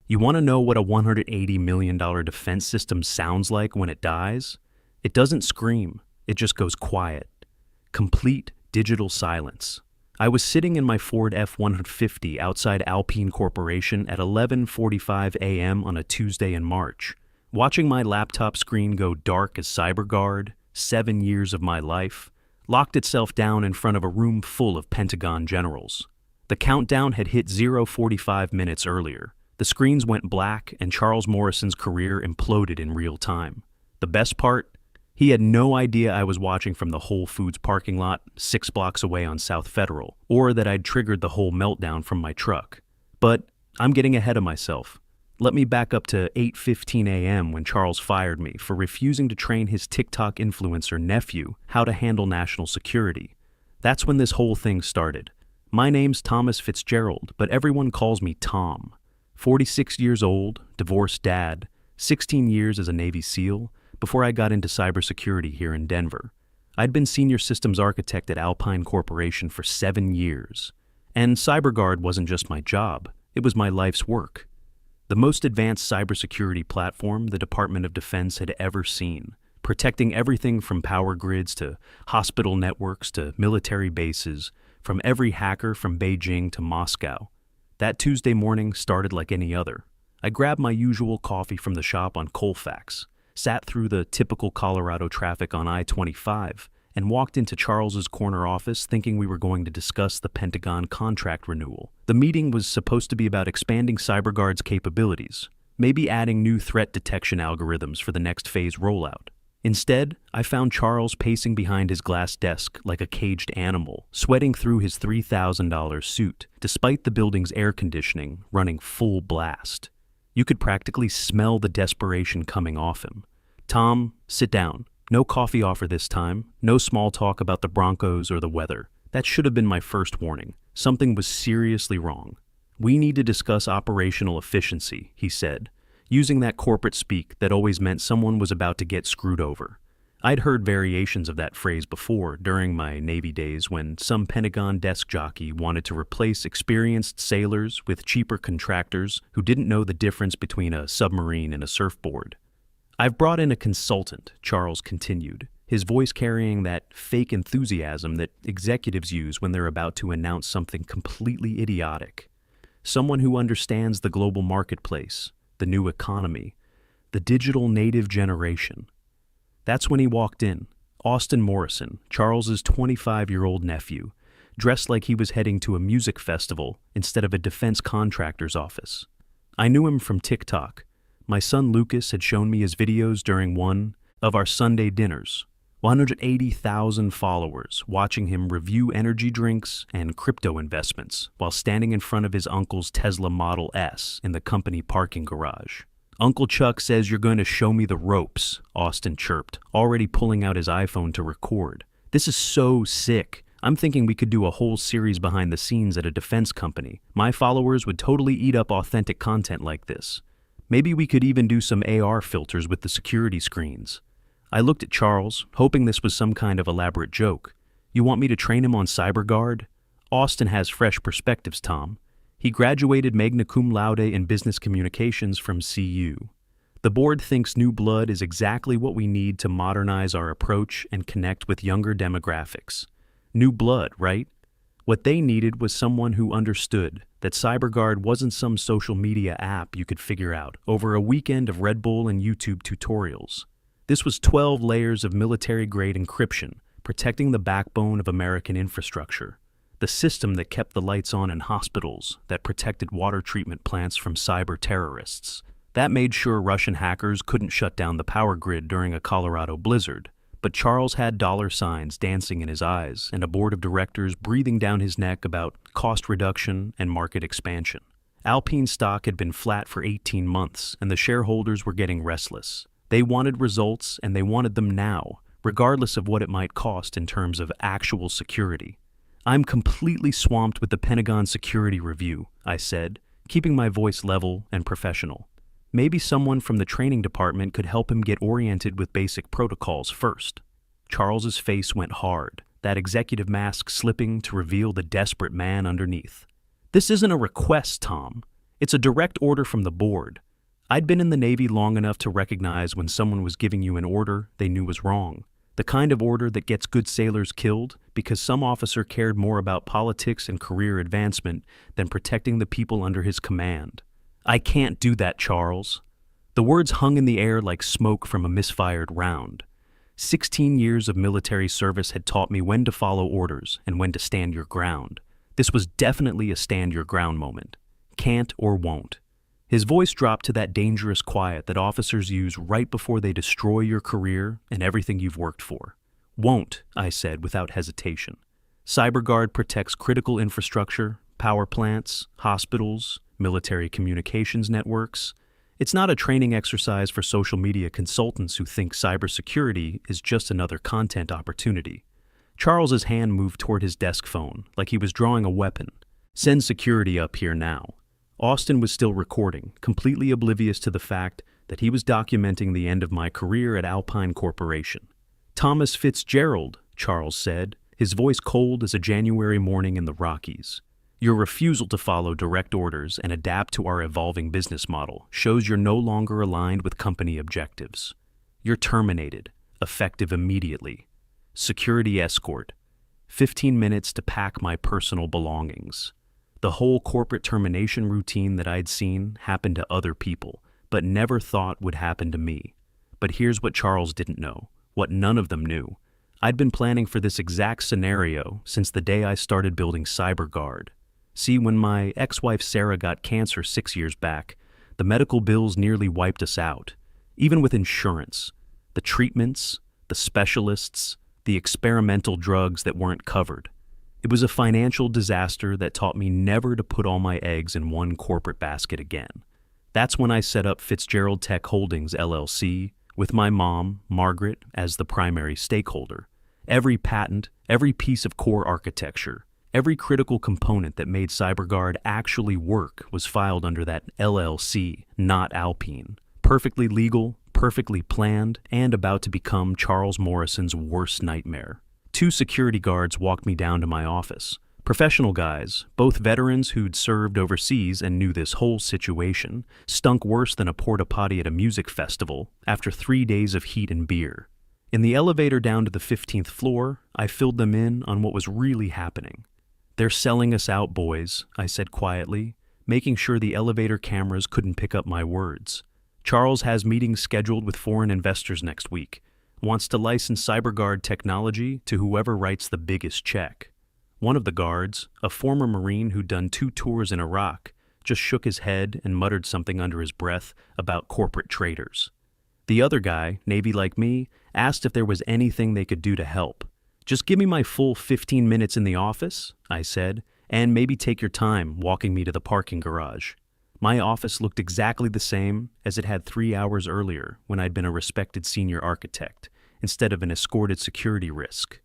You want to know what a $180 million defense system sounds like when it dies? It doesn't scream, it just goes quiet. Complete digital silence. I was sitting in my Ford F-150 outside Alpine Corporation at 11:45 a.m. on a Tuesday in March, watching my laptop screen go dark as CyberGuard, 7 years of my life, locked itself down in front of a room full of Pentagon generals. The countdown had hit 0:45 minutes earlier. The screens went black and Charles Morrison's career imploded in real time. The best part? He had no idea I was watching from the Whole Foods parking lot 6 blocks away on South Federal, or that I'd triggered the whole meltdown from my truck. But I'm getting ahead of myself. Let me back up to 8:15 a.m. when Charles fired me for refusing to train his TikTok influencer Nephew how to handle national security. That's when this whole thing started. My name's Thomas Fitzgerald, but everyone calls me Tom. 46 years old, divorced dad, 16 years as a Navy SEAL, before I got into cybersecurity here in Denver. I'd been senior systems architect at Alpine Corporation for 7 years. And CyberGuard wasn't just my job, it was my life's work. The most advanced cybersecurity platform the Department of Defense had ever seen, protecting everything from power grids to hospital networks to military bases, from every hacker from Beijing to Moscow. That Tuesday morning started like any other. I grabbed my usual coffee from the shop on Colfax, sat through the typical Colorado traffic on I-25, and walked into Charles's corner office thinking we were going to discuss the Pentagon contract renewal. The meeting was supposed to be about expanding CyberGuard's capabilities, maybe adding new threat detection algorithms for the next phase rollout. Instead, I found Charles pacing behind his glass desk like a caged animal, sweating through his $3,000 suit, despite the building's air conditioning running full blast. You could practically smell the desperation coming off him. "Tom, sit down. No coffee offer this time. No small talk about the Broncos or the weather." That should have been my first warning. Something was seriously wrong. "We need to discuss operational efficiency," he said, using that corporate speak that always meant someone was about to get screwed over. I'd heard variations of that phrase before during my Navy days when some Pentagon desk jockey wanted to replace experienced sailors with cheaper contractors who didn't know the difference between a submarine and a surfboard. "I've brought in a consultant," Charles continued, his voice carrying that fake enthusiasm that executives use when they're about to announce something completely idiotic. "Someone who understands the global marketplace, the new economy, the digital native generation." That's when he walked in, Austin Morrison, Charles's 25-year-old nephew, dressed like he was heading to a music festival instead of a defense contractor's office. I knew him from TikTok. My son Lucas had shown me his videos during one of our Sunday dinners. 180,000 followers watching him review energy drinks and crypto investments while standing in front of his uncle's Tesla Model S in the company parking garage. "Uncle Chuck says you're going to show me the ropes," Austin chirped, already pulling out his iPhone to record. "This is so sick. I'm thinking we could do a whole series behind the scenes at a defense company. My followers would totally eat up authentic content like this. Maybe we could even do some AR filters with the security screens." I looked at Charles, hoping this was some kind of elaborate joke. "You want me to train him on CyberGuard?" "Austin has fresh perspectives, Tom. He graduated magna cum laude in business communications from CU. The board thinks new blood is exactly what we need to modernize our approach and connect with younger demographics. New blood, right? What they needed was someone who understood that CyberGuard wasn't some social media app you could figure out over a weekend of Red Bull and YouTube tutorials. This was 12 layers of military-grade encryption, protecting the backbone of American infrastructure. The system that kept the lights on in hospitals, that protected water treatment plants from cyber terrorists. That made sure Russian hackers couldn't shut down the power grid during a Colorado blizzard. But Charles had dollar signs dancing in his eyes and a board of directors breathing down his neck about cost reduction and market expansion. Alpine stock had been flat for 18 months, and the shareholders were getting restless. They wanted results, and they wanted them now, regardless of what it might cost in terms of actual security. "I'm completely swamped with the Pentagon security review," I said, keeping my voice level and professional. Maybe someone from the training department could help him get oriented with basic protocols first. Charles's face went hard, that executive mask slipping to reveal the desperate man underneath. "This isn't a request, Tom. It's a direct order from the board. I'd been in the Navy long enough to recognize when someone was giving you an order they knew was wrong. The kind of order that gets good sailors killed because some officer cared more about politics and career advancement than protecting the people under his command. I can't do that, Charles. The words hung in the air like smoke from a misfired round. 16 years of military service had taught me when to follow orders and when to stand your ground. This was definitely a stand your ground moment. Can't or won't. His voice dropped to that dangerous quiet that officers use right before they destroy your career and everything you've worked for. Won't, I said without hesitation. CyberGuard protects critical infrastructure, power plants, hospitals, military communications networks. It's not a training exercise for social media consultants who think cybersecurity is just another content opportunity. Charles's hand moved toward his desk phone, like he was drawing a weapon. Send security up here now. Austin was still recording, completely oblivious to the fact that he was documenting the end of my career at Alpine Corporation. Thomas Fitzgerald, Charles said, his voice cold as a January morning in the Rockies. Your refusal to follow direct orders and adapt to our evolving business model shows you're no longer aligned with company objectives. You're terminated, effective immediately. Security escort. 15 minutes to pack my personal belongings. The whole corporate termination routine that I'd seen happened to other people, but never thought would happen to me. But here's what Charles didn't know, what none of them knew. I'd been planning for this exact scenario since the day I started building CyberGuard. See, when my ex-wife Sarah got cancer 6 years back, the medical bills nearly wiped us out. Even with insurance, the treatments, the specialists, the experimental drugs that weren't covered. It was a financial disaster that taught me never to put all my eggs in one corporate basket again. That's when I set up Fitzgerald Tech Holdings, LLC, with my mom, Margaret, as the primary stakeholder. Every patent, every piece of core architecture, every critical component that made CyberGuard actually work was filed under that LLC, not Alpine. Perfectly legal, perfectly planned, and about to become Charles Morrison's worst nightmare. 2 security guards walked me down to my office. Professional guys, both veterans who'd served overseas and knew this whole situation, stunk worse than a porta potty at a music festival after 3 days of heat and beer. In the elevator down to the 15th floor, I filled them in on what was really happening. They're selling us out, boys, I said quietly, making sure the elevator cameras couldn't pick up my words. Charles has meetings scheduled with foreign investors next week. Wants to license CyberGuard technology to whoever writes the biggest check. One of the guards, a former Marine who'd done 2 tours in Iraq, just shook his head and muttered something under his breath about corporate traitors. The other guy, Navy like me, asked if there was anything they could do to help. Just give me my full 15 minutes in the office, I said, and maybe take your time walking me to the parking garage. My office looked exactly the same as it had 3 hours earlier when I'd been a respected senior architect, instead of an escorted security risk.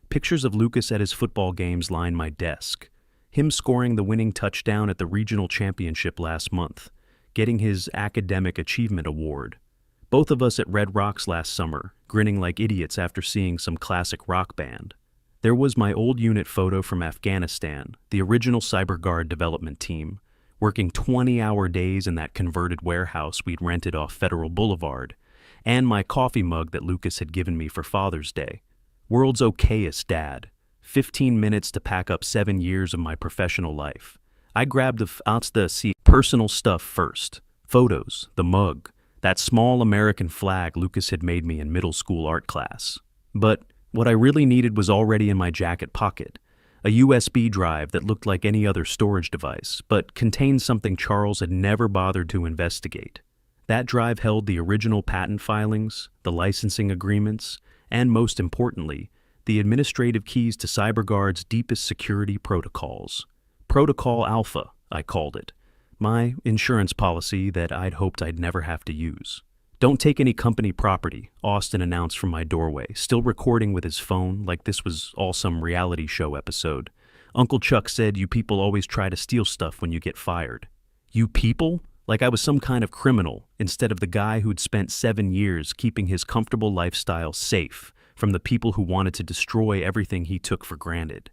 Pictures of Lucas at his football games line my desk. Him scoring the winning touchdown at the regional championship last month, getting his academic achievement award. Both of us at Red Rocks last summer, grinning like idiots after seeing some classic rock band. There was my old unit photo from Afghanistan, the original CyberGuard development team, working 20-hour days in that converted warehouse we'd rented off Federal Boulevard, and my coffee mug that Lucas had given me for Father's Day. World's okayest dad. 15 minutes to pack up 7 years of my professional life. I grabbed the personal stuff first. Photos, the mug, that small American flag Lucas had made me in middle school art class. But what I really needed was already in my jacket pocket. A USB drive that looked like any other storage device, but contained something Charles had never bothered to investigate. That drive held the original patent filings, the licensing agreements, and most importantly, the administrative keys to CyberGuard's deepest security protocols. Protocol Alpha, I called it. My insurance policy that I'd hoped I'd never have to use. Don't take any company property, Austin announced from my doorway, still recording with his phone like this was all some reality show episode. Uncle Chuck said you people always try to steal stuff when you get fired. You people? Like I was some kind of criminal, instead of the guy who'd spent 7 years keeping his comfortable lifestyle safe from the people who wanted to destroy everything he took for granted.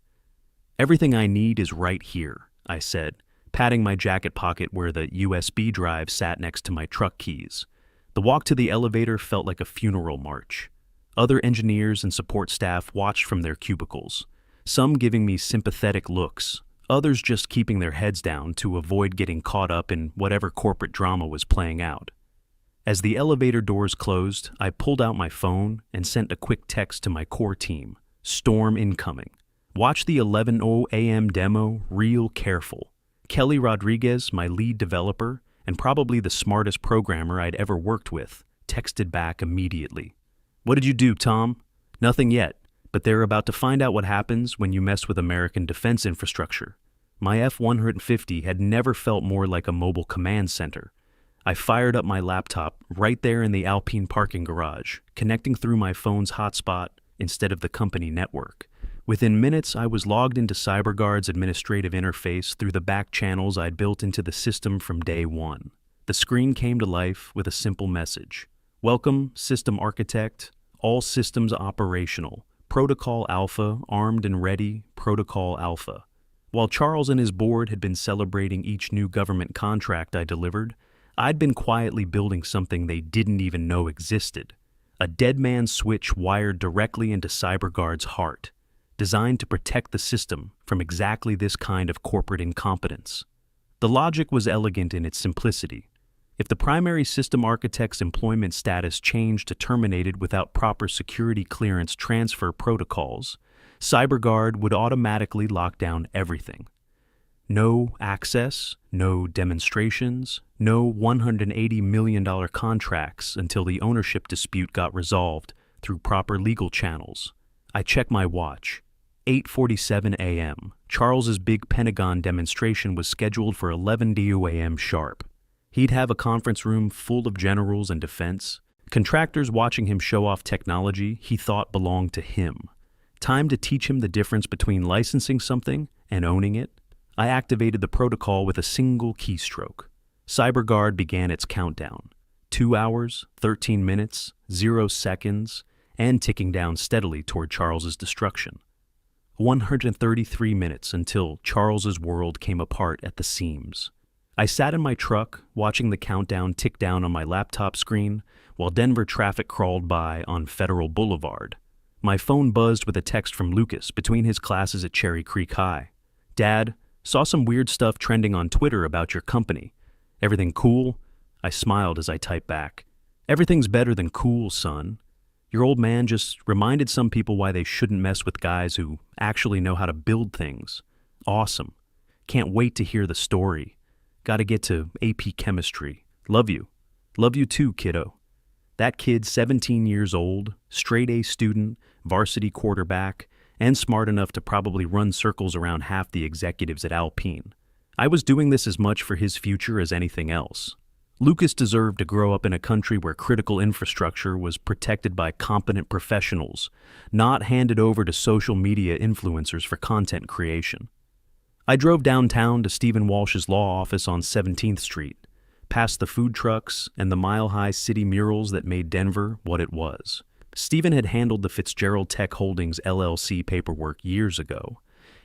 Everything I need is right here, I said, patting my jacket pocket where the USB drive sat next to my truck keys. The walk to the elevator felt like a funeral march. Other engineers and support staff watched from their cubicles, some giving me sympathetic looks, others just keeping their heads down to avoid getting caught up in whatever corporate drama was playing out. As the elevator doors closed, I pulled out my phone and sent a quick text to my core team. Storm incoming. Watch the 11:00 a.m. demo real careful. Kelly Rodriguez, my lead developer, and probably the smartest programmer I'd ever worked with, texted back immediately. What did you do, Tom? Nothing yet, but they're about to find out what happens when you mess with American defense infrastructure. My F-150 had never felt more like a mobile command center. I fired up my laptop right there in the Alpine parking garage, connecting through my phone's hotspot instead of the company network. Within minutes, I was logged into CyberGuard's administrative interface through the back channels I'd built into the system from day one. The screen came to life with a simple message. Welcome, System Architect. All systems operational. Protocol Alpha, armed and ready. Protocol Alpha. While Charles and his board had been celebrating each new government contract I delivered, I'd been quietly building something they didn't even know existed. A dead man's switch wired directly into CyberGuard's heart, designed to protect the system from exactly this kind of corporate incompetence. The logic was elegant in its simplicity. If the primary system architect's employment status changed to terminated without proper security clearance transfer protocols, CyberGuard would automatically lock down everything. No access, no demonstrations, no $180 million contracts until the ownership dispute got resolved through proper legal channels. I checked my watch. 8:47 a.m. Charles's big Pentagon demonstration was scheduled for 11 a.m. sharp. He'd have a conference room full of generals and defense, contractors watching him show off technology he thought belonged to him. Time to teach him the difference between licensing something and owning it. I activated the protocol with a single keystroke. CyberGuard began its countdown. 2 hours, 13 minutes, 0 seconds, and ticking down steadily toward Charles's destruction. 133 minutes until Charles's world came apart at the seams. I sat in my truck, watching the countdown tick down on my laptop screen, while Denver traffic crawled by on Federal Boulevard. My phone buzzed with a text from Lucas between his classes at Cherry Creek High. Dad, saw some weird stuff trending on Twitter about your company. Everything cool? I smiled as I typed back. Everything's better than cool, son. Your old man just reminded some people why they shouldn't mess with guys who actually know how to build things. Awesome. Can't wait to hear the story. Gotta get to AP Chemistry. Love you. Love you too, kiddo. That kid, 17 years old, straight A student, varsity quarterback, and smart enough to probably run circles around half the executives at Alpine. I was doing this as much for his future as anything else. Lucas deserved to grow up in a country where critical infrastructure was protected by competent professionals, not handed over to social media influencers for content creation. I drove downtown to Stephen Walsh's law office on 17th Street, past the food trucks and the mile-high city murals that made Denver what it was. Stephen had handled the Fitzgerald Tech Holdings LLC paperwork years ago,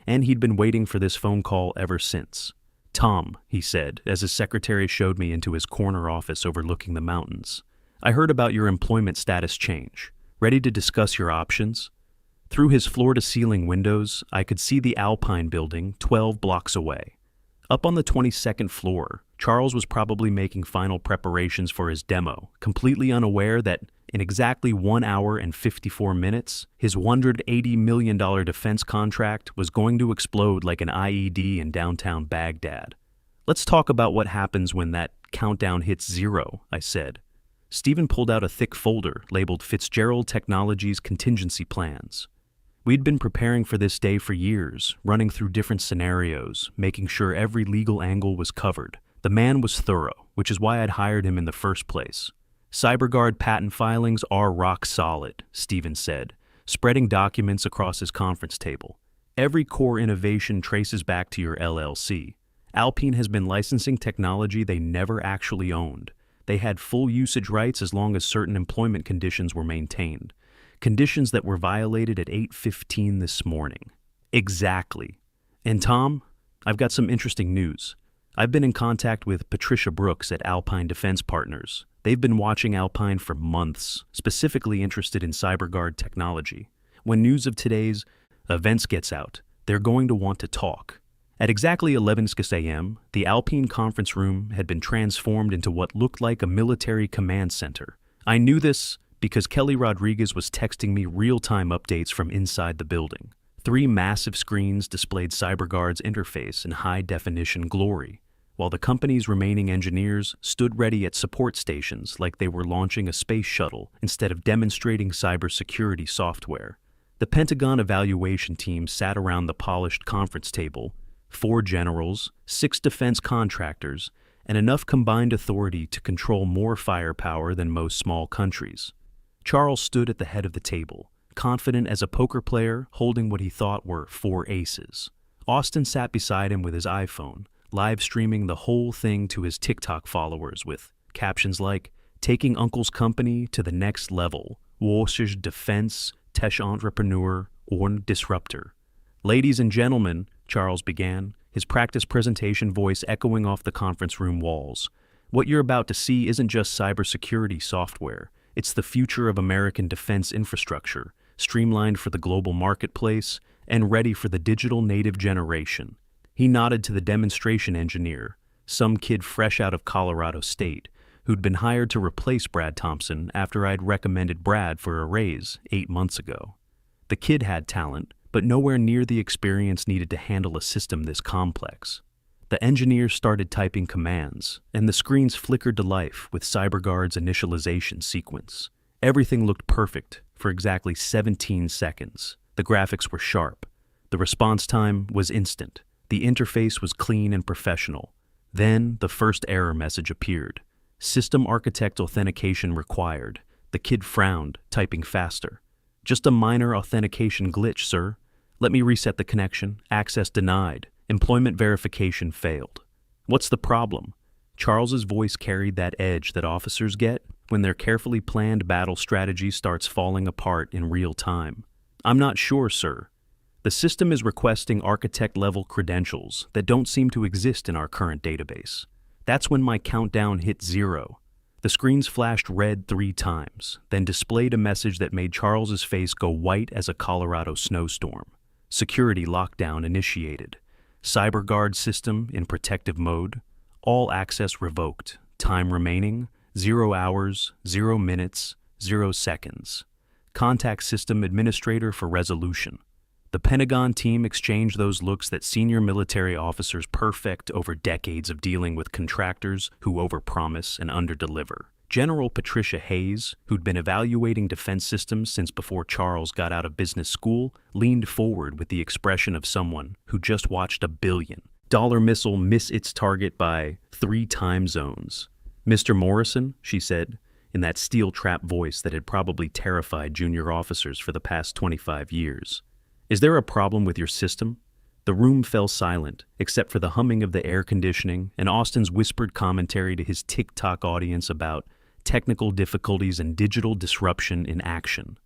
and he'd been waiting for this phone call ever since. Tom, he said, as his secretary showed me into his corner office overlooking the mountains. I heard about your employment status change. Ready to discuss your options? Through his floor-to-ceiling windows, I could see the Alpine building 12 blocks away. Up on the 22nd floor, Charles was probably making final preparations for his demo, completely unaware that in exactly 1 hour and 54 minutes, his $180 million defense contract was going to explode like an IED in downtown Baghdad. Let's talk about what happens when that countdown hits 0, I said. Stephen pulled out a thick folder labeled Fitzgerald Technologies Contingency Plans. We'd been preparing for this day for years, running through different scenarios, making sure every legal angle was covered. The man was thorough, which is why I'd hired him in the first place. CyberGuard patent filings are rock solid, Stephen said, spreading documents across his conference table. Every core innovation traces back to your LLC. Alpine has been licensing technology they never actually owned. They had full usage rights as long as certain employment conditions were maintained. Conditions that were violated at 8:15 this morning. Exactly. And Tom, I've got some interesting news. I've been in contact with Patricia Brooks at Alpine Defense Partners. They've been watching Alpine for months, specifically interested in CyberGuard technology. When news of today's events gets out, they're going to want to talk. At exactly 11 a.m., the Alpine conference room had been transformed into what looked like a military command center. I knew this because Kelly Rodriguez was texting me real-time updates from inside the building. 3 massive screens displayed CyberGuard's interface in high-definition glory, while the company's remaining engineers stood ready at support stations like they were launching a space shuttle instead of demonstrating cybersecurity software. The Pentagon evaluation team sat around the polished conference table, 4 generals, 6 defense contractors, and enough combined authority to control more firepower than most small countries. Charles stood at the head of the table, confident as a poker player holding what he thought were 4 aces. Austin sat beside him with his iPhone, live streaming the whole thing to his TikTok followers with captions like, "Taking Uncle's company to the next level, Worcester's defense, tech entrepreneur, or disruptor." "Ladies and gentlemen," Charles began, his practice presentation voice echoing off the conference room walls. "What you're about to see isn't just cybersecurity software. It's the future of American defense infrastructure, streamlined for the global marketplace and ready for the digital native generation." He nodded to the demonstration engineer, some kid fresh out of Colorado State, who'd been hired to replace Brad Thompson after I'd recommended Brad for a raise 8 months ago. The kid had talent, but nowhere near the experience needed to handle a system this complex. The engineer started typing commands, and the screens flickered to life with CyberGuard's initialization sequence. Everything looked perfect for exactly 17 seconds. The graphics were sharp. The response time was instant. The interface was clean and professional. Then the first error message appeared. "System architect authentication required." The kid frowned, typing faster. "Just a minor authentication glitch, sir. Let me reset the connection. Access denied. Employment verification failed." "What's the problem?" Charles's voice carried that edge that officers get when their carefully planned battle strategy starts falling apart in real time. "I'm not sure, sir. The system is requesting architect-level credentials that don't seem to exist in our current database." That's when my countdown hit 0. The screens flashed red 3 times, then displayed a message that made Charles's face go white as a Colorado snowstorm. "Security lockdown initiated. CyberGuard system in protective mode. All access revoked. Time remaining, 0 hours, 0 minutes, 0 seconds. Contact system administrator for resolution." The Pentagon team exchanged those looks that senior military officers perfect over decades of dealing with contractors who overpromise and underdeliver. General Patricia Hayes, who'd been evaluating defense systems since before Charles got out of business school, leaned forward with the expression of someone who just watched a $1 billion missile miss its target by 3 time zones. "Mr. Morrison," she said, in that steel-trap voice that had probably terrified junior officers for the past 25 years. "Is there a problem with your system?" The room fell silent, except for the humming of the air conditioning and Austin's whispered commentary to his TikTok audience about technical difficulties and digital disruption in action.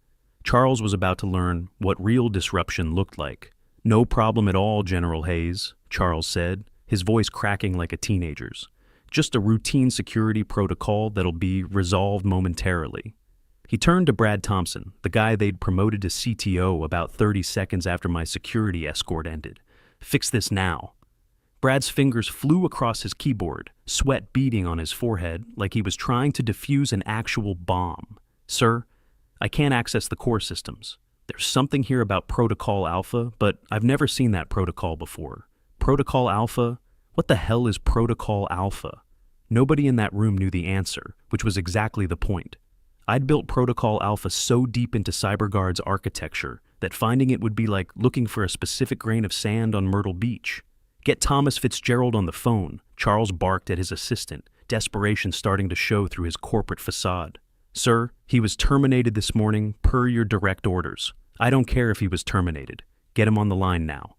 Charles was about to learn what real disruption looked like. "No problem at all, General Hayes," Charles said, his voice cracking like a teenager's. "Just a routine security protocol that'll be resolved momentarily." He turned to Brad Thompson, the guy they'd promoted to CTO about 30 seconds after my security escort ended. "Fix this now." Brad's fingers flew across his keyboard, sweat beading on his forehead like he was trying to defuse an actual bomb. "Sir, I can't access the core systems. There's something here about Protocol Alpha, but I've never seen that protocol before." "Protocol Alpha? What the hell is Protocol Alpha?" Nobody in that room knew the answer, which was exactly the point. I'd built Protocol Alpha so deep into CyberGuard's architecture that finding it would be like looking for a specific grain of sand on Myrtle Beach. "Get Thomas Fitzgerald on the phone," Charles barked at his assistant, desperation starting to show through his corporate facade. "Sir, he was terminated this morning per your direct orders." "I don't care if he was terminated. Get him on the line now."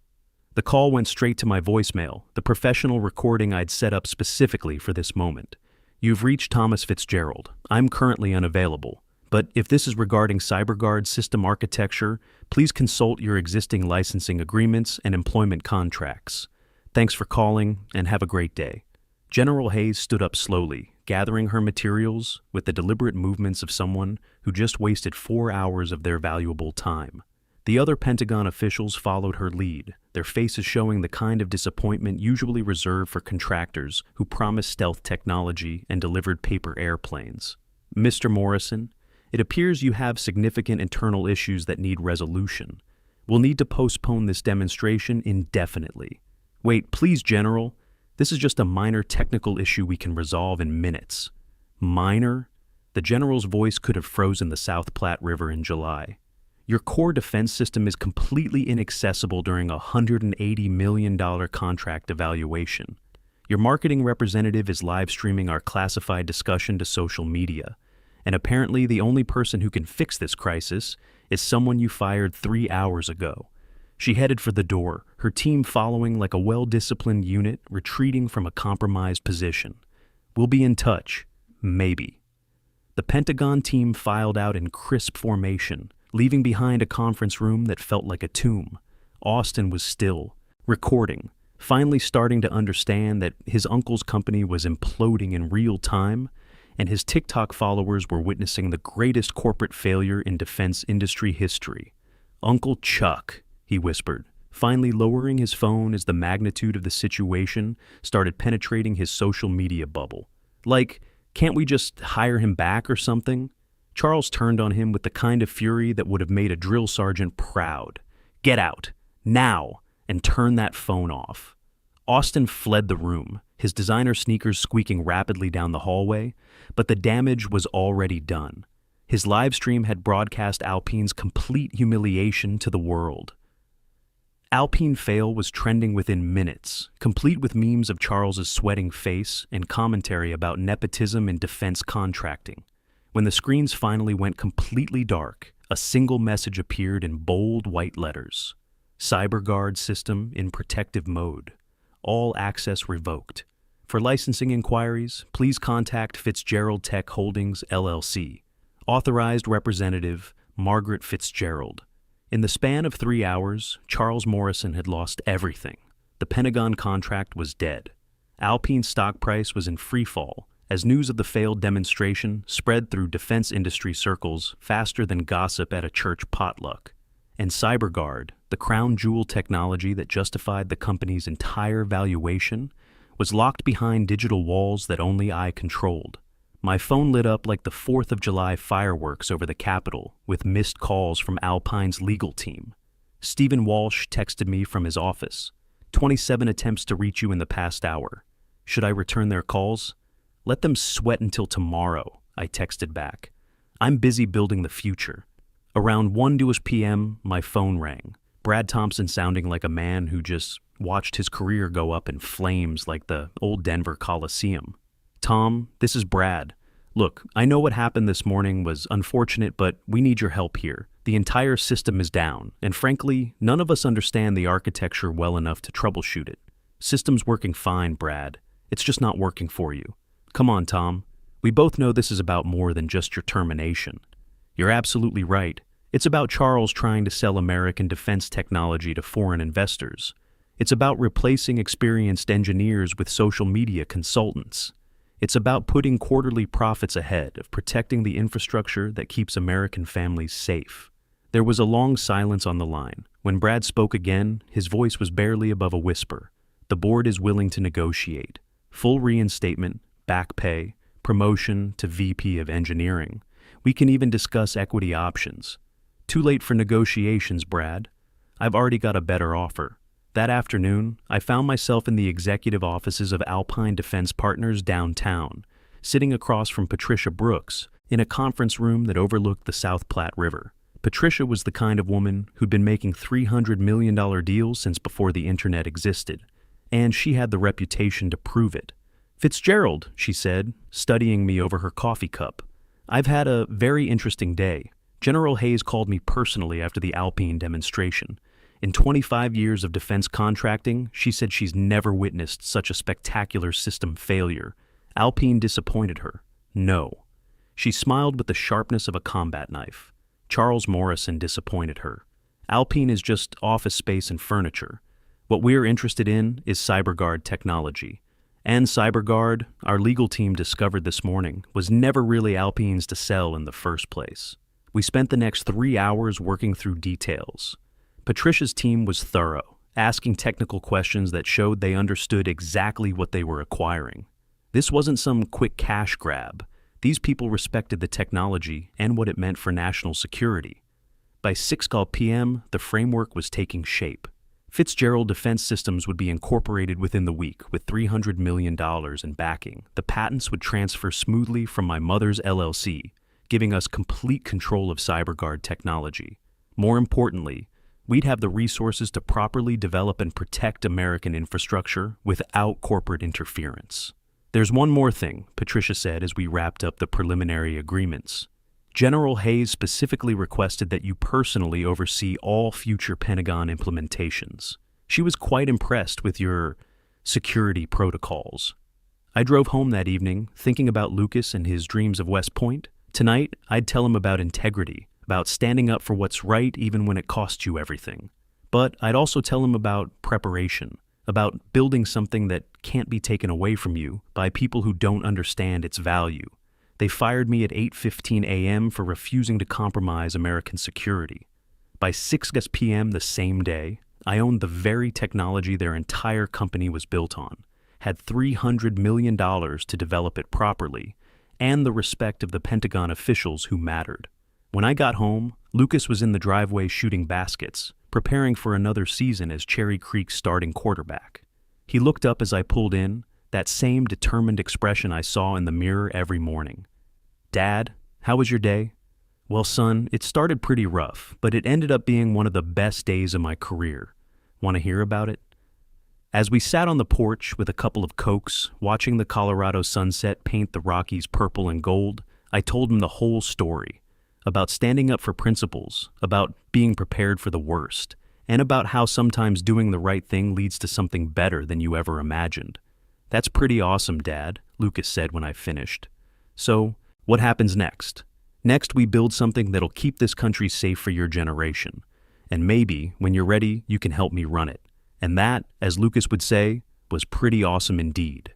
The call went straight to my voicemail, the professional recording I'd set up specifically for this moment. "You've reached Thomas Fitzgerald. I'm currently unavailable. But if this is regarding CyberGuard system architecture, please consult your existing licensing agreements and employment contracts. Thanks for calling, and have a great day." General Hayes stood up slowly, gathering her materials with the deliberate movements of someone who just wasted 4 hours of their valuable time. The other Pentagon officials followed her lead, their faces showing the kind of disappointment usually reserved for contractors who promised stealth technology and delivered paper airplanes. "Mr. Morrison, it appears you have significant internal issues that need resolution. We'll need to postpone this demonstration indefinitely." "Wait, please, General. This is just a minor technical issue we can resolve in minutes." "Minor?" The general's voice could have frozen the South Platte River in July. "Your core defense system is completely inaccessible during a $180 million contract evaluation. Your marketing representative is live streaming our classified discussion to social media. And apparently the only person who can fix this crisis is someone you fired 3 hours ago." She headed for the door, her team following like a well-disciplined unit retreating from a compromised position. "We'll be in touch. Maybe." The Pentagon team filed out in crisp formation, leaving behind a conference room that felt like a tomb. Austin was still, recording, finally starting to understand that his uncle's company was imploding in real time, and his TikTok followers were witnessing the greatest corporate failure in defense industry history. "Uncle Chuck," he whispered, finally lowering his phone as the magnitude of the situation started penetrating his social media bubble. "Like, can't we just hire him back or something?" Charles turned on him with the kind of fury that would have made a drill sergeant proud. "Get out, now, and turn that phone off." Austin fled the room, his designer sneakers squeaking rapidly down the hallway, but the damage was already done. His live stream had broadcast Alpine's complete humiliation to the world. Alpine fail was trending within minutes, complete with memes of Charles's sweating face and commentary about nepotism in defense contracting. When the screens finally went completely dark, a single message appeared in bold white letters. "CyberGuard system in protective mode. All access revoked. For licensing inquiries, please contact Fitzgerald Tech Holdings, LLC. Authorized representative, Margaret Fitzgerald." In the span of 3 hours, Charles Morrison had lost everything. The Pentagon contract was dead. Alpine's stock price was in free fall, as news of the failed demonstration spread through defense industry circles faster than gossip at a church potluck. And CyberGuard, the crown jewel technology that justified the company's entire valuation, was locked behind digital walls that only I controlled. My phone lit up like the 4th of July fireworks over the Capitol, with missed calls from Alpine's legal team. Stephen Walsh texted me from his office. 27 attempts to reach you in the past hour. Should I return their calls? Let them sweat until tomorrow, I texted back. I'm busy building the future. Around 1-ish p.m., my phone rang. Brad Thompson sounding like a man who just watched his career go up in flames like the old Denver Coliseum. "Tom, this is Brad. Look, I know what happened this morning was unfortunate, but we need your help here. The entire system is down, and frankly, none of us understand the architecture well enough to troubleshoot it. System's working fine, Brad. It's just not working for you. Come on, Tom. We both know this is about more than just your termination." "You're absolutely right. It's about Charles trying to sell American defense technology to foreign investors. It's about replacing experienced engineers with social media consultants. It's about putting quarterly profits ahead of protecting the infrastructure that keeps American families safe." There was a long silence on the line. When Brad spoke again, his voice was barely above a whisper. "The board is willing to negotiate. Full reinstatement, back pay, promotion to VP of engineering. We can even discuss equity options. Too late for negotiations, Brad. I've already got a better offer." That afternoon, I found myself in the executive offices of Alpine Defense Partners downtown, sitting across from Patricia Brooks in a conference room that overlooked the South Platte River. Patricia was the kind of woman who'd been making $300 million deals since before the internet existed, and she had the reputation to prove it. "Fitzgerald," she said, studying me over her coffee cup. "I've had a very interesting day. General Hayes called me personally after the Alpine demonstration. In 25 years of defense contracting, she said she's never witnessed such a spectacular system failure. Alpine disappointed her. No. She smiled with the sharpness of a combat knife. Charles Morrison disappointed her. Alpine is just office space and furniture. What we're interested in is CyberGuard technology. And CyberGuard, our legal team discovered this morning, was never really Alpine's to sell in the first place. We spent the next 3 hours working through details. Patricia's team was thorough, asking technical questions that showed they understood exactly what they were acquiring. This wasn't some quick cash grab. These people respected the technology and what it meant for national security. By 6 p.m., the framework was taking shape. Fitzgerald Defense Systems would be incorporated within the week with $300 million in backing. The patents would transfer smoothly from my mother's LLC, giving us complete control of CyberGuard technology. More importantly, we'd have the resources to properly develop and protect American infrastructure without corporate interference. There's one more thing, Patricia said as we wrapped up the preliminary agreements. General Hayes specifically requested that you personally oversee all future Pentagon implementations. She was quite impressed with your security protocols. I drove home that evening, thinking about Lucas and his dreams of West Point. Tonight, I'd tell him about integrity, about standing up for what's right even when it costs you everything. But I'd also tell him about preparation, about building something that can't be taken away from you by people who don't understand its value. They fired me at 8:15 a.m. for refusing to compromise American security. By 6 p.m. the same day, I owned the very technology their entire company was built on, had $300 million to develop it properly, and the respect of the Pentagon officials who mattered. When I got home, Lucas was in the driveway shooting baskets, preparing for another season as Cherry Creek's starting quarterback. He looked up as I pulled in, that same determined expression I saw in the mirror every morning. "Dad, how was your day?" "Well, son, it started pretty rough, but it ended up being one of the best days of my career. Want to hear about it?" As we sat on the porch with a couple of Cokes, watching the Colorado sunset paint the Rockies purple and gold, I told him the whole story. About standing up for principles, about being prepared for the worst, and about how sometimes doing the right thing leads to something better than you ever imagined. "That's pretty awesome, Dad," Lucas said when I finished. "So, what happens next? Next, we build something that'll keep this country safe for your generation. And maybe, when you're ready, you can help me run it." And that, as Lucas would say, was pretty awesome indeed.